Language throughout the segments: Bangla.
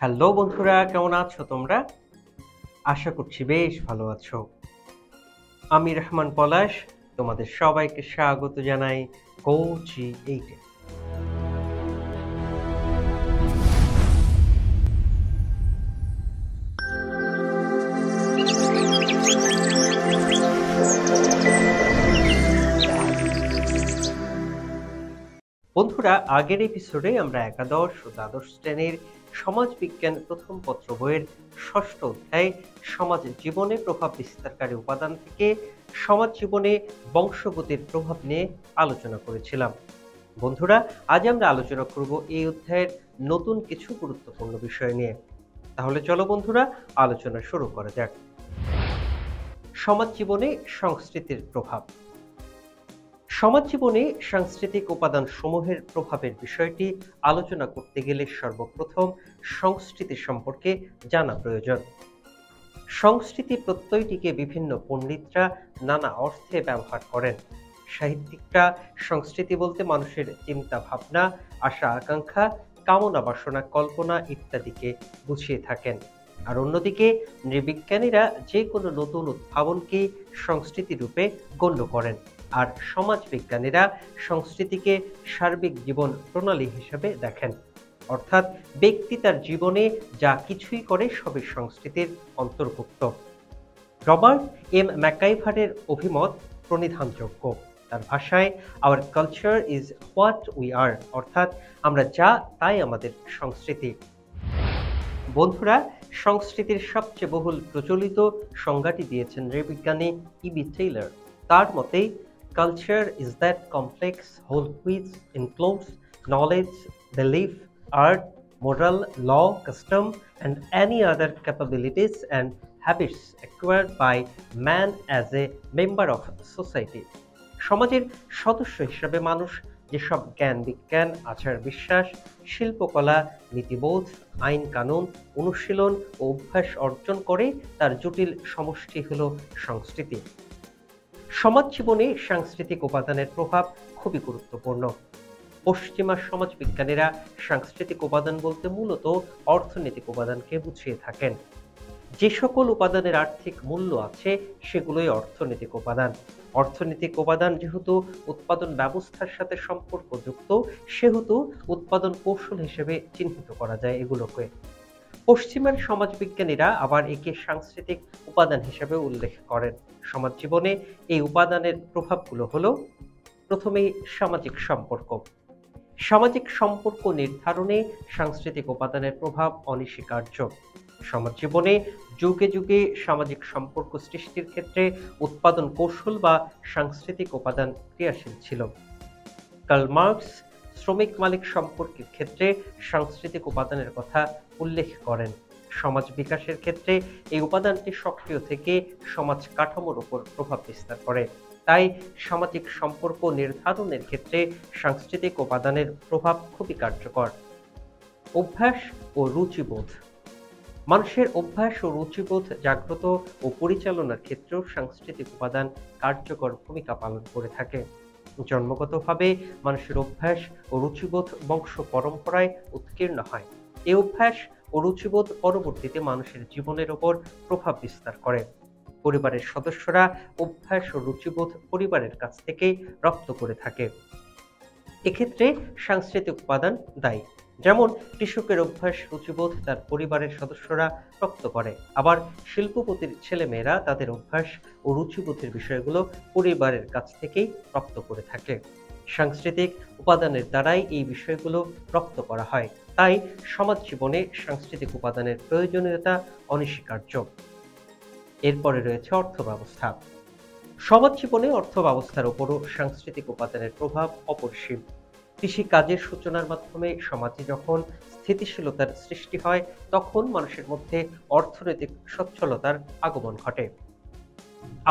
হ্যালো বন্ধুরা, কেমন আছো তোমরা? আশা করছি বেশ ভালো আছো। আমি রহমান পলাশ তোমাদের সবাইকে স্বাগত জানাই কোচি 8-এ। বন্ধুরা, আগের এপিসোডে আমরা একাদশ ও দ্বাদশ শ্রেণীর সমাজবিজ্ঞান প্রথম পত্র বইয়ের ষষ্ঠ অধ্যায় সমাজ জীবনে প্রভাব বিস্তারকারী উপাদান থেকে সমাজ জীবনে বংশগতির প্রভাব নিয়ে আলোচনা করেছিলাম। বন্ধুরা, আজ আমরা আলোচনা করব এই অধ্যায়ের নতুন কিছু গুরুত্বপূর্ণ বিষয় নিয়ে। তাহলে চলো বন্ধুরা, আলোচনা শুরু করা যাক। সমাজ জীবনে সংস্কৃতির প্রভাব। সমাজ জীবনে সাংস্কৃতিক উপাদান সমূহের প্রভাবের বিষয়টি আলোচনা করতে গেলে সর্বপ্রথম সংস্কৃতি সম্পর্কে জানা প্রয়োজন। সংস্কৃতি প্রত্যয়টিকে বিভিন্ন পণ্ডিতরা নানা অর্থে ব্যবহার করেন। সাহিত্যিকরা সংস্কৃতি বলতে মানুষের চিন্তা ভাবনা, আশা আকাঙ্ক্ষা, কামনা বাসনা, কল্পনা ইত্যাদিকে বুঝিয়ে থাকেন। আর অন্যদিকে নৃবিজ্ঞানীরা যে কোনো নতুন উদ্ভাবনকে সংস্কৃতি রূপে গণ্য করেন। আর সমাজবিজ্ঞানীরা সংস্কৃতিকে সার্বিক জীবন প্রণালী হিসেবে দেখেন, অর্থাৎ ব্যক্তি তার জীবনে যা কিছুই করে সবই সংস্কৃতির অন্তর্ভুক্ত। রবার্ট এম ম্যাকাইভারের অভিমত প্রণিধানযোগ্য। তার ভাষায়, hour culture is what we are, অর্থাৎ আমরা যা তাই আমাদের সংস্কৃতি। বন্ধুরা, সংস্কৃতির সবচেয়ে বহুল প্রচলিত সংজ্ঞাটি দিয়েছেন নৃবিজ্ঞানী ইবি টেইলর। তার মতে, culture is that complex whole which includes knowledge, belief, art, moral, law, custom, and any other capabilities and habits acquired by man as a member of society. সমাজের সদস্য হিসেবে মানুষ যেসব জ্ঞান বিজ্ঞান, আচার বিশ্বাস, শিল্পকলা, নীতিবোধ, আইন কানুন, অনুশীলন ও অভ্যাস অর্জন করে তার জটিল সমষ্টি হল সংস্কৃতি। সমাজ জীবনে সাংস্কৃতিক উপাদানের প্রভাব খুবই গুরুত্বপূর্ণ। পশ্চিমা সমাজবিজ্ঞানীরা সাংস্কৃতিক উপাদান বলতে মূলত অর্থনৈতিক উপাদানকে বুঝিয়ে থাকেন। যে সকল উপাদানের আর্থিক মূল্য আছে সেগুলোই অর্থনৈতিক উপাদান। অর্থনৈতিক উপাদান যেহেতু উৎপাদন ব্যবস্থার সাথে সম্পর্কযুক্ত, সেহেতু উৎপাদন কৌশল হিসেবে চিহ্নিত করা যায় এগুলোকে। পশ্চিমের সমাজবিজ্ঞানীরা আবার একে সাংস্কৃতিক উপাদান হিসেবে উল্লেখ করেন। সমাজ জীবনে এই উপাদানের প্রভাবগুলো হলো, প্রথমেই সামাজিক সম্পর্ক। সামাজিক সম্পর্ক নির্ধারণে সাংস্কৃতিক উপাদানের প্রভাব অনস্বীকার্য। সমাজ জীবনে যুগে যুগে সামাজিক সম্পর্ক সৃষ্টির ক্ষেত্রে উৎপাদন কৌশল বা সাংস্কৃতিক উপাদান ক্রিয়াশীল ছিল। কার্ল মার্কস শ্রমিক মালিক সম্পর্কের ক্ষেত্রে সাংস্কৃতিক উপাদানের কথা উল্লেখ করেন। সমাজ বিকাশের ক্ষেত্রে এই উপাদানটি সক্রিয় থেকে সমাজ কাঠামোর উপর প্রভাব বিস্তার করে। তাই সামাজিক সম্পর্ক নির্ধারণের ক্ষেত্রে সাংস্কৃতিক উপাদানের প্রভাব খুবই কার্যকর। অভ্যাস ও রুচিবোধ। মানুষের অভ্যাস ও রুচিবোধ জাগ্রত ও পরিচালনার ক্ষেত্রেও সাংস্কৃতিক উপাদান কার্যকর ভূমিকা পালন করে থাকে। জন্মগতভাবে মানুষের অভ্যাস ও রুচিবোধ বংশ পরম্পরায় উৎকীর্ণ হয়। এই অভ্যাস ও রুচিবোধ পরবর্তীতে মানুষের জীবনের উপর প্রভাব বিস্তার করে। পরিবারের সদস্যরা অভ্যাস ও রুচিবোধ পরিবারের কাছ থেকে রপ্ত করে থাকে। এক্ষেত্রে সাংস্কৃতিক উপাদান দায়ী। যেমন কৃষকের অভ্যাস রুচিবোধ তার পরিবারের সদস্যরা রপ্ত করে, আবার শিল্পপতির ছেলেমেয়েরা তাদের অভ্যাস ও রুচিবোধের বিষয়গুলো পরিবারের কাছ থেকেই রপ্ত করে থাকে। সাংস্কৃতিক উপাদানের দ্বারাই এই বিষয়গুলো রপ্ত করা হয়। তাই সমাজ জীবনে সাংস্কৃতিক উপাদানের প্রয়োজনীয়তা অনস্বীকার্য। এরপরে রয়েছে অর্থ ব্যবস্থা। সমাজ জীবনে অর্থ ব্যবস্থার উপরও সাংস্কৃতিক উপাদানের প্রভাব অপরিসীম। কৃষি কাজের সূচনার মাধ্যমে সমাজে যখন স্থিতিশীলতার সৃষ্টি হয়, তখন মানুষের মধ্যে অর্থনৈতিক সচ্ছলতার আগমন ঘটে।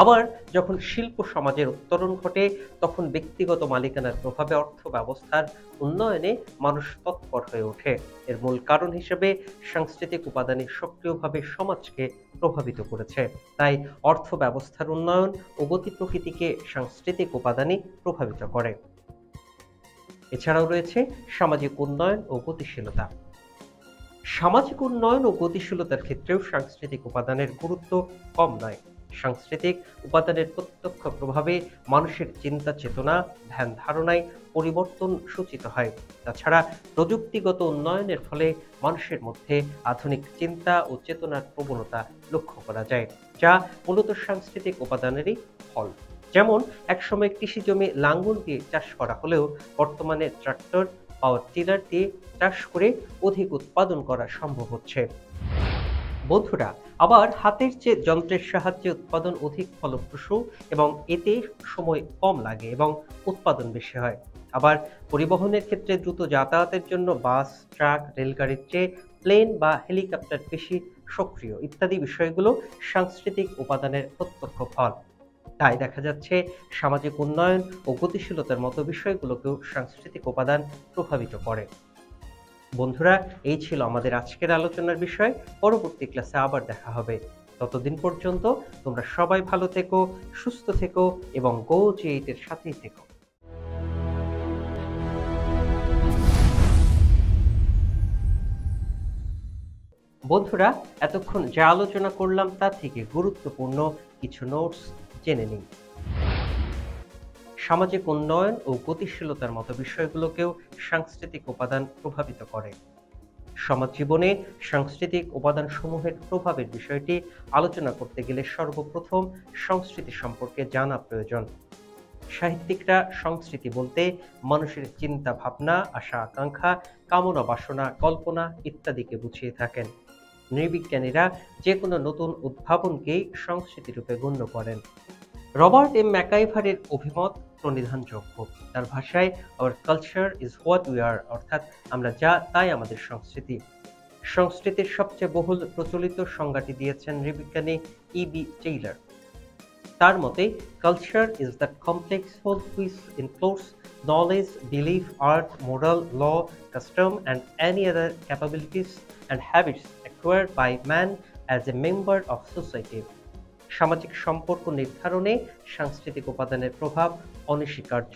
আবার যখন শিল্প সমাজের উত্তরণ ঘটে, তখন ব্যক্তিগত মালিকানার প্রভাবে অর্থ ব্যবস্থার উন্নয়নে মানুষ তৎপর হয়ে ওঠে। এর মূল কারণ হিসেবে সাংস্কৃতিক উপাদানই সক্রিয়ভাবে সমাজকে প্রভাবিত করেছে। তাই অর্থ ব্যবস্থার উন্নয়ন ও গতি প্রকৃতিকে সাংস্কৃতিক উপাদানই প্রভাবিত করে। এছাড়াও রয়েছে সামাজিক উন্নয়ন ও গতিশীলতা। সামাজিক উন্নয়ন ও গতিশীলতার ক্ষেত্রেও সাংস্কৃতিক উপাদানের গুরুত্ব কম নয়। সাংস্কৃতিক উপাদানের প্রত্যক্ষ প্রভাবে মানুষের চিন্তা চেতনা, ধ্যান ধারণায় পরিবর্তন সূচিত হয়। তাছাড়া প্রযুক্তিগত উন্নয়নের ফলে মানুষের মধ্যে আধুনিক চিন্তা ও চেতনার প্রবণতা লক্ষ্য করা যায়, যা মূলত সাংস্কৃতিক উপাদানেরই ফল। যেমন একসময় কৃষি জমি লাঙ্গল দিয়ে চাষ করা হলেও বর্তমানে ট্রাক্টর, পাওয়ার টিলার দিয়ে চাষ করে অধিক উৎপাদন করা সম্ভব হচ্ছে। বন্ধুরা, আবার হাতের চেয়ে যন্ত্রের সাহায্যে উৎপাদন অধিক ফলপ্রসূ এবং এতে সময় কম লাগে এবং উৎপাদন বেশি হয়। আবার পরিবহনের ক্ষেত্রে দ্রুত যাতায়াতের জন্য বাস, ট্রাক, রেলগাড়ির চেয়ে প্লেন বা হেলিকপ্টার বেশি সক্রিয় ইত্যাদি বিষয়গুলো সাংস্কৃতিক উপাদানের প্রত্যক্ষ ফল। তাই দেখা যাচ্ছে সামাজিক উন্নয়ন ও গতিশীলতার মতো বিষয়গুলোকেও সাংস্কৃতিক উপাদান প্রভাবিত করে। বন্ধুরা, এই ছিল আমাদের আজকের আলোচনার বিষয়। পরবর্তী ক্লাসে আবার দেখা হবে। ততদিন পর্যন্ত তোমরা সবাই ভালো থেকো, সুস্থ থেকো এবং GoG8 এর সাথেই থেকো। বন্ধুরা, এতক্ষণ যা আলোচনা করলাম তা থেকে গুরুত্বপূর্ণ কিছু নোটস জেনে নিই। সামাজিক উন্নয়ন ও গতিশীলতার মতো বিষয়গুলোকেও সাংস্কৃতিক উপাদান প্রভাবিত করে। সমাজ জীবনে সাংস্কৃতিক উপাদানসমূহের প্রভাবের বিষয়টি আলোচনা করতে গেলে সর্বপ্রথম সংস্কৃতি সম্পর্কে জানা প্রয়োজন। সাহিত্যিকরা সংস্কৃতি বলতে মানুষের চিন্তা ভাবনা, আশা আকাঙ্ক্ষা, কামনা বাসনা, কল্পনা ইত্যাদিকে বুঝিয়ে থাকেন। নৃবিজ্ঞানীরা যে কোনো নতুন উদ্ভাবনকেই সংস্কৃতি রূপে গণ্য করেন। রবার্ট এম ম্যাকাইভারের অভিমত প্রণিধানযোগ্য। তার ভাষায় hour culture is what we are, অর্থাৎ আমরা যা তাই আমাদের সংস্কৃতি। সংস্কৃতির সবচেয়ে বহুল প্রচলিত সংজ্ঞাটি দিয়েছেন নৃবিজ্ঞানী E.B. টেইলর। তার মতে culture is the complex whole which includes knowledge, belief, art, moral, law, custom and any other capabilities and habits acquired by man as a member of society. সামাজিক সম্পর্ক নির্ধারণে সাংস্কৃতিক উপাদানের প্রভাব অনস্বীকার্য।